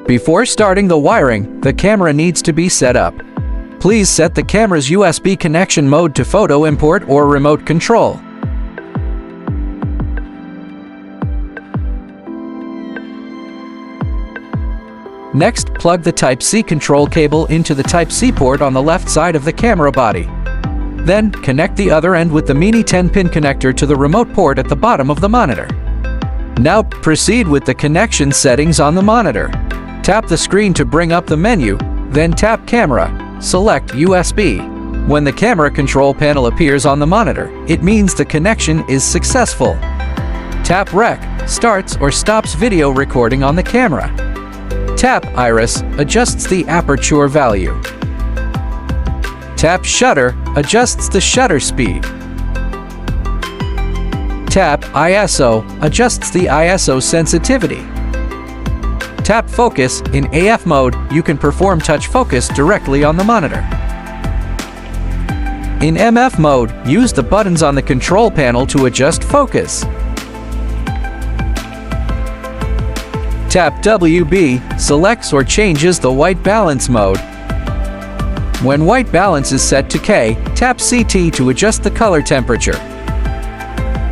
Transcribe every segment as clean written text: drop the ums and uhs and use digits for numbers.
Before starting the wiring, the camera needs to be set up. Please set the camera's USB connection mode to photo import or remote control. Next, plug the Type-C control cable into the Type-C port on the left side of the camera body. Then, connect the other end with the Mini 10-pin connector to the remote port at the bottom of the monitor. Now, proceed with the connection settings on the monitor. Tap the screen to bring up the menu, then tap Camera, select USB. When the camera control panel appears on the monitor, it means the connection is successful. Tap Rec, starts or stops video recording on the camera. Tap Iris, adjusts the aperture value. Tap Shutter, adjusts the shutter speed. Tap ISO, adjusts the ISO sensitivity. Tap Focus. In AF mode, you can perform touch focus directly on the monitor. In MF mode, use the buttons on the control panel to adjust focus. Tap WB, selects or changes the white balance mode. When white balance is set to K, tap CT to adjust the color temperature.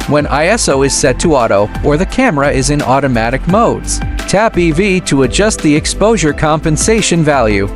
When ISO is set to auto or the camera is in automatic modes, tap EV to adjust the exposure compensation value.